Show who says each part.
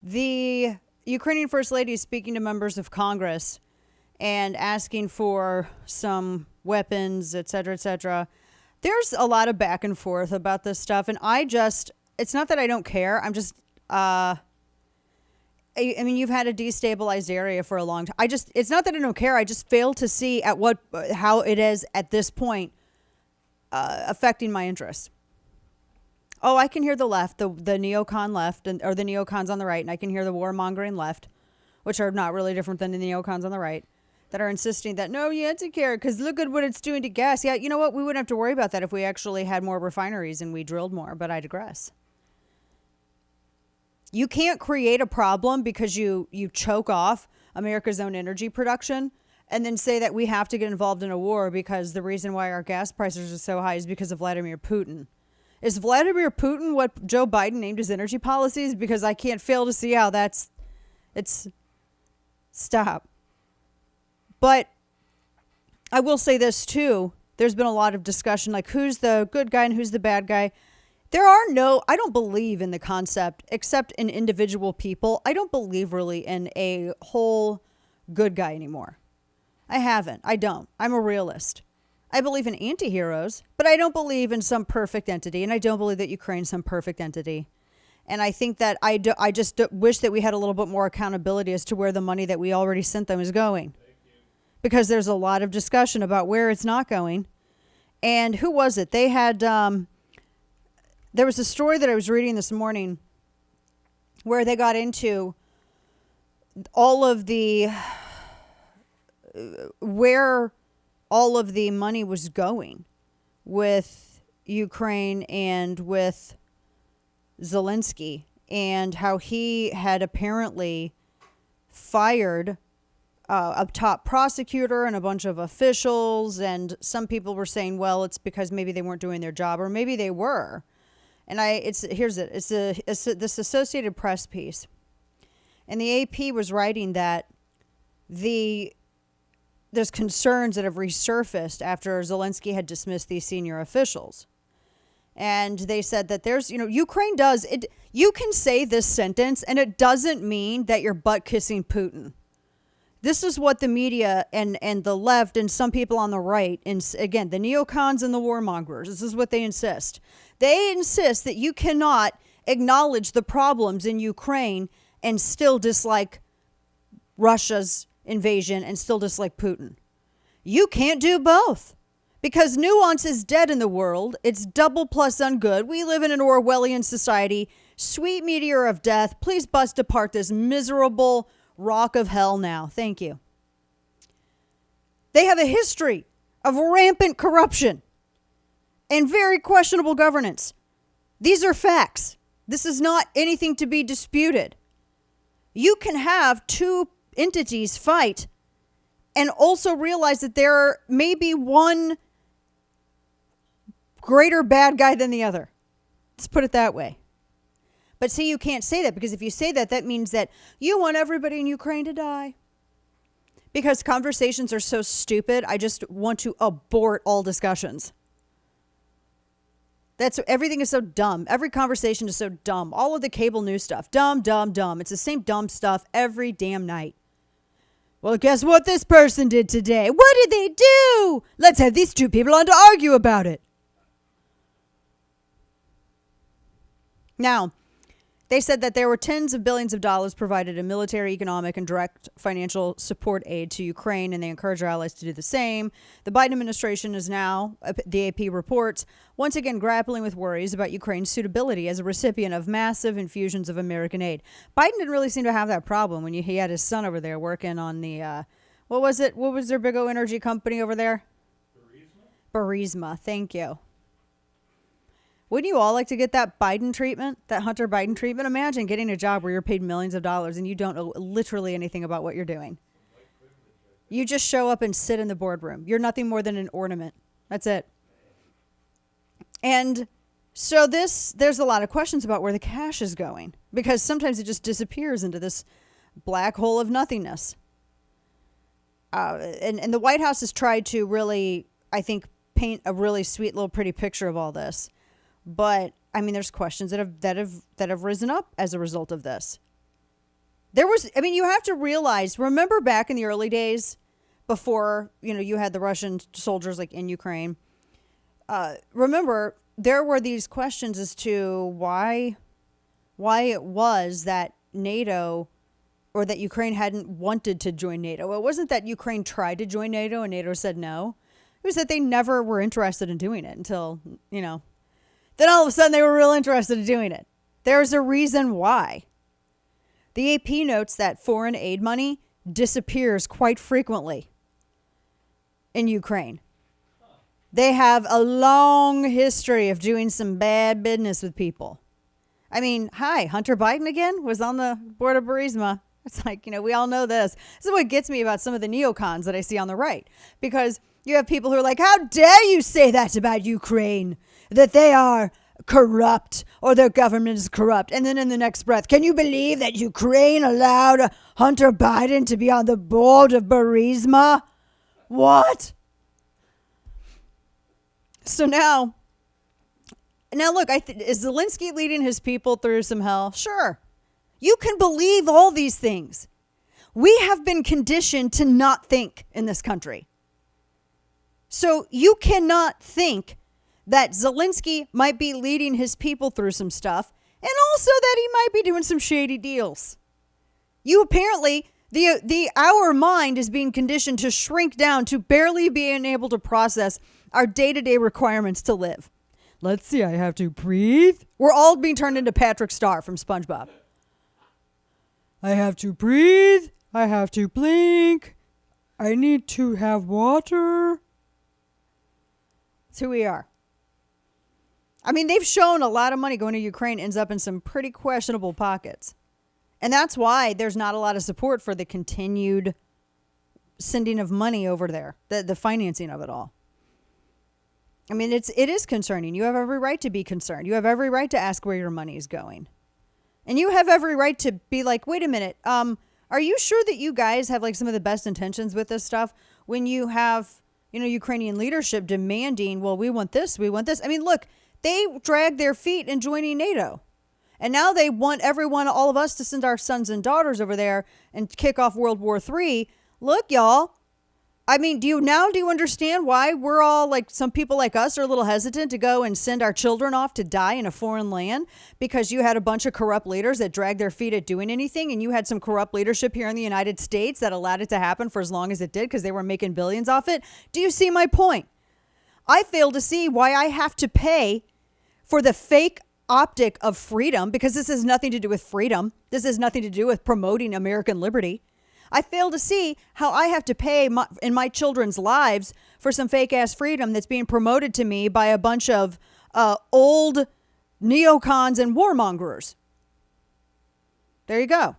Speaker 1: The Ukrainian First Lady is speaking to members of Congress and asking for some weapons, et cetera, et cetera. There's a lot of back and forth about this stuff. And it's not that I don't care. I'm just, I mean, you've had a destabilized area for a long time. It's not that I don't care. I just fail to see how it is at this point affecting my interests. Oh, I can hear the left, the neocon left, or the neocons on the right, and I can hear the warmongering left, which are not really different than the neocons on the right, that are insisting that, no, you have to care because look at what it's doing to gas. Yeah, you know what? We wouldn't have to worry about that if we actually had more refineries and we drilled more, but I digress. You can't create a problem because you choke off America's own energy production and then say that we have to get involved in a war because the reason why our gas prices are so high is because of Vladimir Putin. Is Vladimir Putin what Joe Biden named his energy policies? Because I can't fail to see how stop. But I will say this too. There's been a lot of discussion like who's the good guy and who's the bad guy. I don't believe in the concept, except in individual people. I don't believe really in a whole good guy anymore. I haven't. I don't. I'm a realist. I believe in anti-heroes, but I don't believe in some perfect entity, and I don't believe that Ukraine's some perfect entity. And I think that I just wish that we had a little bit more accountability as to where the money that we already sent them is going. Because there's a lot of discussion about where it's not going. And who was it? They had, there was a story that I was reading this morning where they got into all of where all of the money was going with Ukraine and with Zelensky, and how he had apparently fired a top prosecutor and a bunch of officials, and some people were saying, well, it's because maybe they weren't doing their job, or maybe they were. And it's this Associated Press piece, and the AP was writing that there's concerns that have resurfaced after Zelensky had dismissed these senior officials. And they said that Ukraine does it. You can say this sentence and it doesn't mean that you're butt kissing Putin. This is what the media and the left and some people on the right, and again, the neocons and the warmongers, this is what they insist. They insist that you cannot acknowledge the problems in Ukraine and still dislike Russia's invasion and still dislike Putin. You can't do both. Because nuance is dead in the world. It's double plus ungood. We live in an Orwellian society. Sweet meteor of death, please bust apart this miserable rock of hell now. Thank you. They have a history of rampant corruption and very questionable governance. These are facts. This is not anything to be disputed. You can have two entities fight and also realize that there may be one greater bad guy than the other. Let's put it that way. But see, you can't say that, because if you say that, that means that you want everybody in Ukraine to die. Because conversations are so stupid, I just want to abort all discussions. Everything is so dumb. Every conversation is so dumb. All of the cable news stuff, dumb, dumb, dumb. It's the same dumb stuff every damn night. Well, guess what this person did today? What did they do? Let's have these two people on to argue about it. Now, they said that there were tens of billions of dollars provided in military, economic, and direct financial support aid to Ukraine, and they encourage our allies to do the same. The Biden administration is now, the AP reports, once again grappling with worries about Ukraine's suitability as a recipient of massive infusions of American aid. Biden didn't really seem to have that problem when he had his son over there working on the, what was it? What was their big O energy company over there? Burisma. Thank you. Wouldn't you all like to get that Biden treatment, that Hunter Biden treatment? Imagine getting a job where you're paid millions of dollars and you don't know literally anything about what you're doing. You just show up and sit in the boardroom. You're nothing more than an ornament. That's it. And so there's a lot of questions about where the cash is going, because sometimes it just disappears into this black hole of nothingness. And the White House has tried to really, I think, paint a really sweet little pretty picture of all this. But I mean, there's questions that have risen up as a result of this. You have to realize, remember back in the early days before, you had the Russian soldiers like in Ukraine. Remember, there were these questions as to why it was that NATO or that Ukraine hadn't wanted to join NATO. It wasn't that Ukraine tried to join NATO and NATO said no. It was that they never were interested in doing it until, then all of a sudden they were real interested in doing it. There's a reason why. The AP notes that foreign aid money disappears quite frequently in Ukraine. They have a long history of doing some bad business with people. I mean, hi, Hunter Biden again was on the board of Burisma. It's like, we all know this. This is what gets me about some of the neocons that I see on the right. Because you have people who are like, how dare you say that about Ukraine? That they are corrupt or their government is corrupt. And then in the next breath, can you believe that Ukraine allowed Hunter Biden to be on the board of Burisma? What? So now look, is Zelensky leading his people through some hell? Sure. You can believe all these things. We have been conditioned to not think in this country. So you cannot think that Zelensky might be leading his people through some stuff and also that he might be doing some shady deals. You apparently, our mind is being conditioned to shrink down to barely being able to process our day-to-day requirements to live. Let's see, I have to breathe. We're all being turned into Patrick Star from SpongeBob. I have to breathe. I have to blink. I need to have water. That's who we are. I mean, they've shown a lot of money going to Ukraine ends up in some pretty questionable pockets. And that's why there's not a lot of support for the continued sending of money over there, the financing of it all. I mean, it is concerning. You have every right to be concerned. You have every right to ask where your money is going. And you have every right to be like, wait a minute, are you sure that you guys have like some of the best intentions with this stuff when you have, Ukrainian leadership demanding, well, we want this, we want this. I mean, look, they dragged their feet in joining NATO. And now they want all of us to send our sons and daughters over there and kick off World War III. Look, y'all. I mean, do you understand why we're all like, some people like us are a little hesitant to go and send our children off to die in a foreign land because you had a bunch of corrupt leaders that dragged their feet at doing anything, and you had some corrupt leadership here in the United States that allowed it to happen for as long as it did because they were making billions off it? Do you see my point? I fail to see why I have to pay for the fake optic of freedom, because this has nothing to do with freedom. This has nothing to do with promoting American liberty. I fail to see how I have to pay in my children's lives for some fake ass freedom that's being promoted to me by a bunch of old neocons and warmongers. There you go.